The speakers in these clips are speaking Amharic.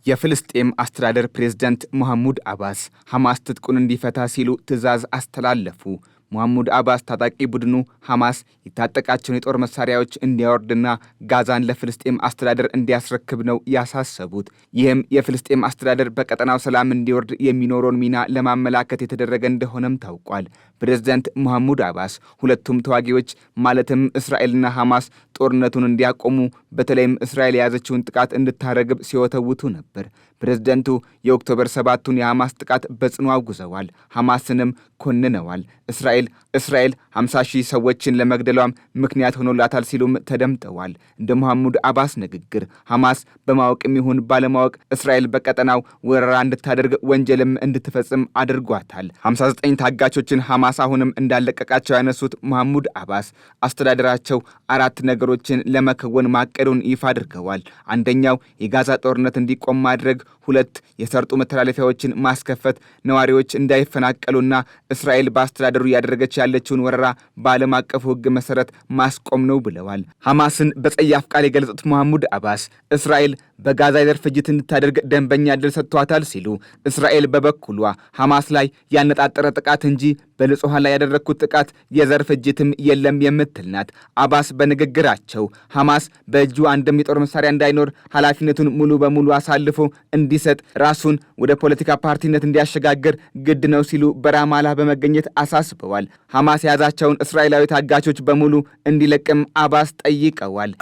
የፍልስጤም አስተዳደር ፕሬዝዳንት መሐሙድ አባስ ሐማስ ትጥቁን እንዲፈታ ሲሉ ትዕዛዝ አስተላለፉ። መሐሙድ አባስ ታጣቂ ቡድኑ ሐማስ የታጠቃቸውን የጦር መሳሪያዎች እንዲያወርድና ጋዛን ለፍልስጤም አስተዳደር እንዲያስረክብ ነው ያሳሰቡት። ይህም የፍልስጤም አስተዳደር በቀጠናው ሰላም እንዲወርድ የሚኖረውን ሚና ለማመላከት የተደረገ እንደሆነም ታውቋል። ፕሬዝዳንት መሐሙድ አባስ ሁለቱም ተዋጊዎች ማለትም እስራኤልና ሐማስ ጦርነቱን እንዲያቆሙ በተለይም እስራኤል የያዘችውን ጥቃት እንድታረግብ ሲወተውቱ ነበር። ፕሬዝዳንቱ የኦክቶበር 7ቱን የሐማስ ጥቃት በጽኑ አውግዘዋል። ሐማስንም ኮንነዋል። እስራኤል 50,000 ሰዎችን ለመግደሏም ምክንያት ሆኖላታል ሲሉም ተደምጠዋል። እንደ መሐሙድ አባስ ንግግር ሐማስ በማወቅም ይሁን ባለማወቅ እስራኤል በቀጠናው ወረራ እንድታደርግ ወንጀልም እንድትፈጽም አድርጓታል። 59 ታጋቾችን ሐማስ አሁንም እንዳለቀቃቸው ያነሱት መሐሙድ አባስ አስተዳደራቸው 4 ነገሮችን ለመከወን ማቀዱን ይፋ አድርገዋል። አንደኛው የጋዛ ጦርነት እንዲቆም ማድረግ፣ 2 የሰርጡ መተላለፊያዎችን ማስከፈት፣ ነዋሪዎች እንዳይፈናቀሉና እስራኤል በአስተዳደሩ ያደረገች ያለችውን ወረራ በዓለም አቀፉ ሕግ መሰረት ማስቆም ነው ብለዋል። ሐማስን በጸያፍ ቃል የገለጹት መሐሙድ አባስ እስራኤል በጋዛ የዘር ፍጅት እንድታደርግ ደንበኛ ዕድል ሰጥቷታል ሲሉ፣ እስራኤል በበኩሏ ሐማስ ላይ ያነጣጠረ ጥቃት እንጂ በንጹሃን ላይ ያደረግኩት ጥቃት የዘር ፍጅትም የለም የምትል ናት። አባስ በንግግራቸው ሐማስ በእጁ አንድም የጦር መሳሪያ እንዳይኖር ኃላፊነቱን ሙሉ በሙሉ አሳልፎ እንዲሰጥ፣ ራሱን ወደ ፖለቲካ ፓርቲነት እንዲያሸጋግር ግድ ነው ሲሉ በራማላህ በመገኘት አሳስበዋል። ሐማስ የያዛቸውን እስራኤላዊ ታጋቾች በሙሉ እንዲለቅም አባስ ጠይቀዋል።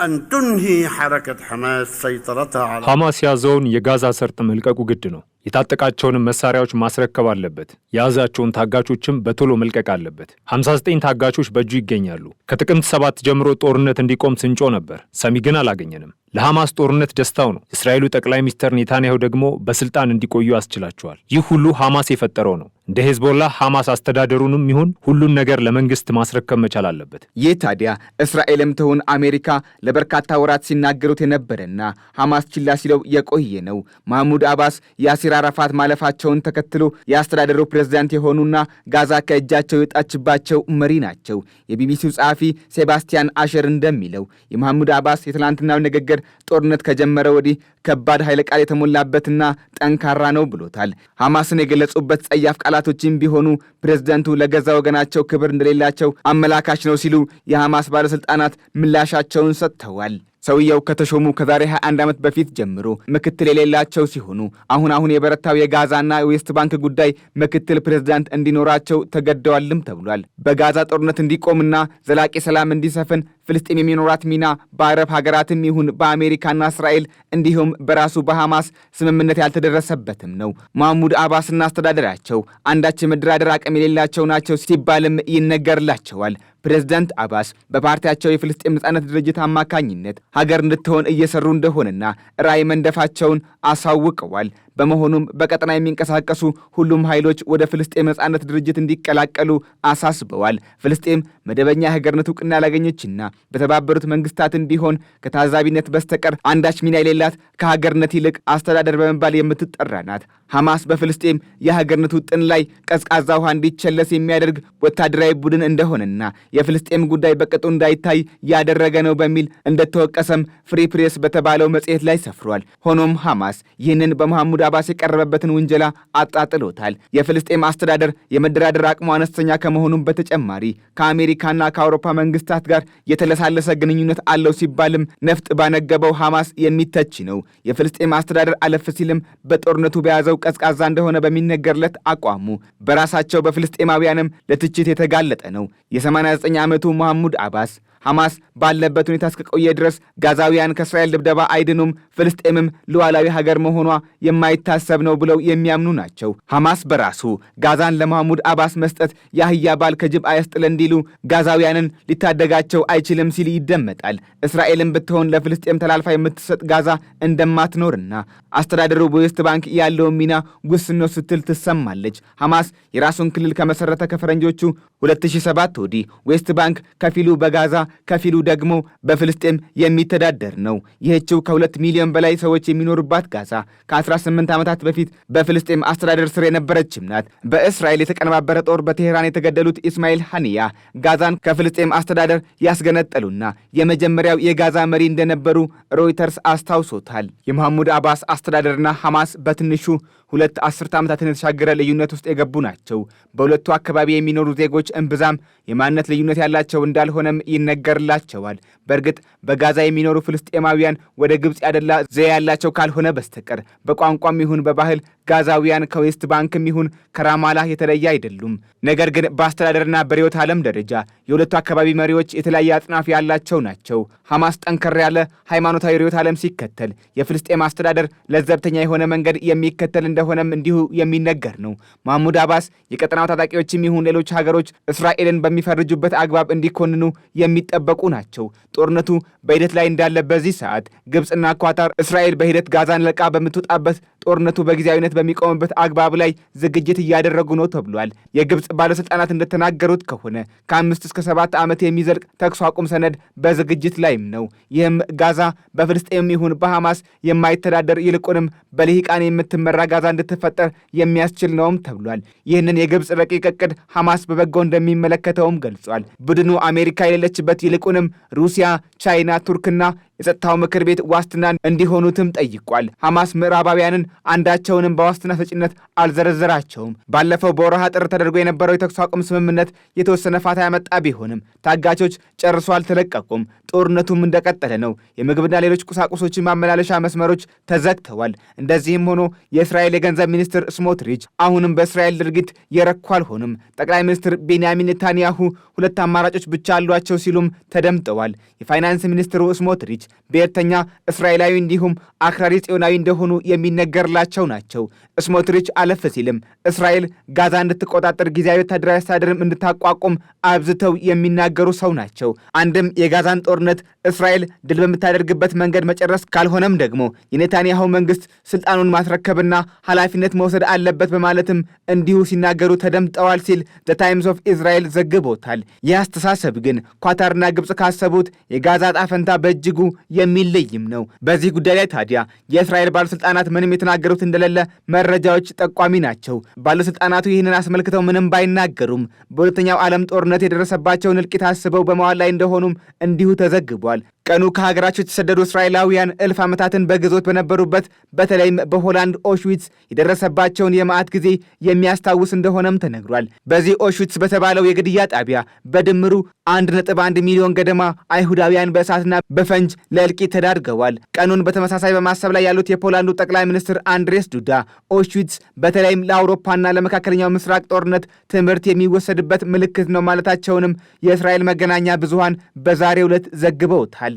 ሐማስ ያዘውን የጋዛ ሰርጥ መልቀቁ ግድ ነው። የታጠቃቸውን መሳሪያዎች ማስረከብ አለበት። የያዛቸውን ታጋቾችም በቶሎ መልቀቅ አለበት። 59 ታጋቾች በእጁ ይገኛሉ። ከጥቅምት 7 ጀምሮ ጦርነት እንዲቆም ስንጮ ነበር። ሰሚ ግን አላገኘንም። ለሐማስ ጦርነት ደስታው ነው። እስራኤሉ ጠቅላይ ሚኒስትር ኔታንያሁ ደግሞ በስልጣን እንዲቆዩ አስችላቸዋል። ይህ ሁሉ ሐማስ የፈጠረው ነው። እንደ ሄዝቦላህ ሐማስ አስተዳደሩንም ይሁን ሁሉን ነገር ለመንግስት ማስረከብ መቻል አለበት። ይህ ታዲያ እስራኤልም ትሁን አሜሪካ ለበርካታ ወራት ሲናገሩት የነበረና ሐማስ ችላ ሲለው የቆየ ነው። መሐሙድ አባስ ያሲር አረፋት ማለፋቸውን ተከትሎ የአስተዳደሩ ፕሬዝዳንት የሆኑና ጋዛ ከእጃቸው የወጣችባቸው መሪ ናቸው። የቢቢሲው ጸሐፊ ሴባስቲያን አሸር እንደሚለው የመሐሙድ አባስ የትላንትናው ንግግር ጦርነት ከጀመረ ወዲህ ከባድ ኃይለ ቃል የተሞላበትና ጠንካራ ነው ብሎታል። ሐማስን የገለጹበት ጸያፍ ቃላቶችም ቢሆኑ ፕሬዝዳንቱ ለገዛ ወገናቸው ክብር እንደሌላቸው አመላካች ነው ሲሉ የሐማስ ባለስልጣናት ምላሻቸውን ሰጥተዋል። ሰውየው ከተሾሙ ከዛሬ 21 ዓመት በፊት ጀምሮ ምክትል የሌላቸው ሲሆኑ አሁን የበረታው የጋዛና የዌስት ባንክ ጉዳይ ምክትል ፕሬዝዳንት እንዲኖራቸው ተገደዋልም ተብሏል። በጋዛ ጦርነት እንዲቆምና ዘላቂ ሰላም እንዲሰፍን ፍልስጤም የሚኖራት ሚና በአረብ ሀገራትም ይሁን በአሜሪካና እስራኤል እንዲሁም በራሱ በሐማስ ስምምነት ያልተደረሰበትም ነው። መሐሙድ አባስና አስተዳደራቸው አንዳች የመደራደር አቅም የሌላቸው ናቸው ሲባልም ይነገርላቸዋል። ፕሬዝዳንት አባስ በፓርቲያቸው የፍልስጤም ነጻነት ድርጅት አማካኝነት ሀገር እንድትሆን እየሰሩ እንደሆነና ራዕይ መንደፋቸውን አሳውቀዋል። በመሆኑም በቀጠና የሚንቀሳቀሱ ሁሉም ኃይሎች ወደ ፍልስጤም ነጻነት ድርጅት እንዲቀላቀሉ አሳስበዋል። ፍልስጤም መደበኛ የሀገርነት ዕውቅና ያላገኘችና በተባበሩት መንግስታትም ቢሆን ከታዛቢነት በስተቀር አንዳች ሚና የሌላት ከሀገርነት ይልቅ አስተዳደር በመባል የምትጠራ ናት። ሐማስ በፍልስጤም የሀገርነት ውጥን ላይ ቀዝቃዛ ውሃ እንዲቸለስ የሚያደርግ ወታደራዊ ቡድን እንደሆነና የፍልስጤም ጉዳይ በቅጡ እንዳይታይ ያደረገ ነው በሚል እንደተወቀሰም ፍሪ ፕሬስ በተባለው መጽሔት ላይ ሰፍሯል። ሆኖም ሐማስ ይህንን በመሐሙድ አባስ የቀረበበትን ውንጀላ አጣጥሎታል። የፍልስጤም አስተዳደር የመደራደር አቅሙ አነስተኛ ከመሆኑም በተጨማሪ ከአሜሪካና ከአውሮፓ መንግስታት ጋር የተለሳለሰ ግንኙነት አለው ሲባልም ነፍጥ ባነገበው ሐማስ የሚተች ነው። የፍልስጤም አስተዳደር አለፍ ሲልም በጦርነቱ በያዘው ቀዝቃዛ እንደሆነ በሚነገርለት አቋሙ በራሳቸው በፍልስጤማውያንም ለትችት የተጋለጠ ነው። የ89 ዓመቱ መሐሙድ አባስ ሐማስ ባለበት ሁኔታ እስከቆየ ድረስ ጋዛውያን ከእስራኤል ድብደባ አይድኑም፣ ፍልስጤምም ሉዓላዊ ሀገር መሆኗ የማይታሰብ ነው ብለው የሚያምኑ ናቸው። ሐማስ በራሱ ጋዛን ለመሐሙድ አባስ መስጠት የአህያ ባል ከጅብ አያስጥል እንዲሉ ጋዛውያንን ሊታደጋቸው አይችልም ሲል ይደመጣል። እስራኤልም ብትሆን ለፍልስጤም ተላልፋ የምትሰጥ ጋዛ እንደማትኖርና አስተዳደሩ በዌስት ባንክ ያለውን ሚና ውስን ነው ስትል ትሰማለች። ሐማስ የራሱን ክልል ከመሰረተ ከፈረንጆቹ 2007 ወዲህ ዌስት ባንክ ከፊሉ በጋዛ ከፊሉ ደግሞ በፍልስጤም የሚተዳደር ነው። ይህችው ከ2 ሚሊዮን በላይ ሰዎች የሚኖሩባት ጋዛ ከ18 ዓመታት በፊት በፍልስጤም አስተዳደር ስር የነበረችም ናት። በእስራኤል የተቀነባበረ ጦር በቴህራን የተገደሉት ኢስማኤል ሐኒያ ጋዛን ከፍልስጤም አስተዳደር ያስገነጠሉና የመጀመሪያው የጋዛ መሪ እንደነበሩ ሮይተርስ አስታውሶታል። የመሐሙድ አባስ አስተዳደርና ሐማስ በትንሹ 2 አስርተ ዓመታትን የተሻገረ ልዩነት ውስጥ የገቡ ናቸው። በሁለቱ አካባቢ የሚኖሩ ዜጎች እምብዛም የማንነት ልዩነት ያላቸው እንዳልሆነም ይነገርላቸዋል። በእርግጥ በጋዛ የሚኖሩ ፍልስጤማውያን ወደ ግብፅ ያደላ ዘዬ ያላቸው ካልሆነ በስተቀር በቋንቋም ይሁን በባህል ጋዛውያን ከዌስት ባንክም ይሁን ከራማላ የተለየ አይደሉም። ነገር ግን በአስተዳደርና በርዕዮተ ዓለም ደረጃ የሁለቱ አካባቢ መሪዎች የተለያየ አጽናፍ ያላቸው ናቸው። ሐማስ ጠንከር ያለ ሃይማኖታዊ ርዕዮተ ዓለም ሲከተል፣ የፍልስጤም አስተዳደር ለዘብተኛ የሆነ መንገድ የሚከተል እንደሆነም እንዲሁ የሚነገር ነው። መሐሙድ አባስ የቀጠናው ታጣቂዎችም ይሁን ሌሎች ሀገሮች እስራኤልን በሚፈርጁበት አግባብ እንዲኮንኑ የሚጠበቁ ናቸው። ጦርነቱ በሂደት ላይ እንዳለ በዚህ ሰዓት ግብፅና ኳታር እስራኤል በሂደት ጋዛን ለቃ በምትወጣበት ጦርነቱ በጊዜያዊነት በሚቆምበት አግባብ ላይ ዝግጅት እያደረጉ ነው ተብሏል። የግብፅ ባለስልጣናት እንደተናገሩት ከሆነ ከ5 እስከ 7 ዓመት የሚዘልቅ ተኩስ አቁም ሰነድ በዝግጅት ላይም ነው። ይህም ጋዛ በፍልስጤም ይሁን በሐማስ የማይተዳደር ይልቁንም በልሂቃን የምትመራ ጋዛ እንድትፈጠር የሚያስችል ነውም ተብሏል። ይህንን የግብፅ ረቂቅ ዕቅድ ሐማስ በበጎ እንደሚመለከተውም ገልጿል። ቡድኑ አሜሪካ የሌለችበት ይልቁንም ሩሲያ፣ ቻይና፣ ቱርክና የጸጥታው ምክር ቤት ዋስትና እንዲሆኑትም ጠይቋል። ሐማስ ምዕራባውያንን አንዳቸውንም በዋስትና ሰጪነት አልዘረዘራቸውም። ባለፈው በወርሃ ጥር ተደርጎ የነበረው የተኩስ አቁም ስምምነት የተወሰነ ፋታ ያመጣ ቢሆንም ታጋቾች ጨርሶ አልተለቀቁም። ጦርነቱም እንደቀጠለ ነው። የምግብና ሌሎች ቁሳቁሶችን ማመላለሻ መስመሮች ተዘግተዋል። እንደዚህም ሆኖ የእስራኤል የገንዘብ ሚኒስትር ስሞትሪች አሁንም በእስራኤል ድርጊት የረኩ አልሆኑም። ጠቅላይ ሚኒስትር ቤንያሚን ኔታንያሁ 2 አማራጮች ብቻ አሏቸው ሲሉም ተደምጠዋል። የፋይናንስ ሚኒስትሩ ስሞትሪች ብሔርተኛ እስራኤላዊ እንዲሁም አክራሪ ጽዮናዊ እንደሆኑ የሚነገርላቸው ናቸው። ስሞትሪች አለፍ ሲልም እስራኤል ጋዛ እንድትቆጣጠር ጊዜያዊ ወታደራዊ አስተዳደርም እንድታቋቁም አብዝተው የሚናገሩ ሰው ናቸው። አንድም የጋዛን ጦርነት እስራኤል ድል በምታደርግበት መንገድ መጨረስ፣ ካልሆነም ደግሞ የኔታንያሁ መንግስት ስልጣኑን ማስረከብና ኃላፊነት መውሰድ አለበት በማለትም እንዲሁ ሲናገሩ ተደምጠዋል ሲል ዘ ታይምስ ኦፍ ኢዝራኤል ዘግቦታል። ይህ አስተሳሰብ ግን ኳታርና ግብፅ ካሰቡት የጋዛ ዕጣ ፈንታ በእጅጉ የሚለይም ነው። በዚህ ጉዳይ ላይ ታዲያ የእስራኤል ባለስልጣናት ምንም የተናገሩት እንደሌለ መረጃዎች ጠቋሚ ናቸው። ባለስልጣናቱ ይህንን አስመልክተው ምንም ባይናገሩም በሁለተኛው ዓለም ጦርነት የደረሰባቸውን እልቂት አስበው በመዋል ላይ እንደሆኑም እንዲሁ ተዘግቧል። ቀኑ ከሀገራቸው የተሰደዱ እስራኤላውያን እልፍ ዓመታትን በግዞት በነበሩበት በተለይም በሆላንድ ኦሽዊትስ የደረሰባቸውን የመዓት ጊዜ የሚያስታውስ እንደሆነም ተነግሯል። በዚህ ኦሽዊትስ በተባለው የግድያ ጣቢያ በድምሩ 1.1 ሚሊዮን ገደማ አይሁዳውያን በእሳትና በፈንጅ ለእልቂት ተዳርገዋል። ቀኑን በተመሳሳይ በማሰብ ላይ ያሉት የፖላንዱ ጠቅላይ ሚኒስትር አንድሬስ ዱዳ ኦሽዊትስ በተለይም ለአውሮፓና ለመካከለኛው ምስራቅ ጦርነት ትምህርት የሚወሰድበት ምልክት ነው ማለታቸውንም የእስራኤል መገናኛ ብዙሃን በዛሬው ዕለት ዘግበውታል።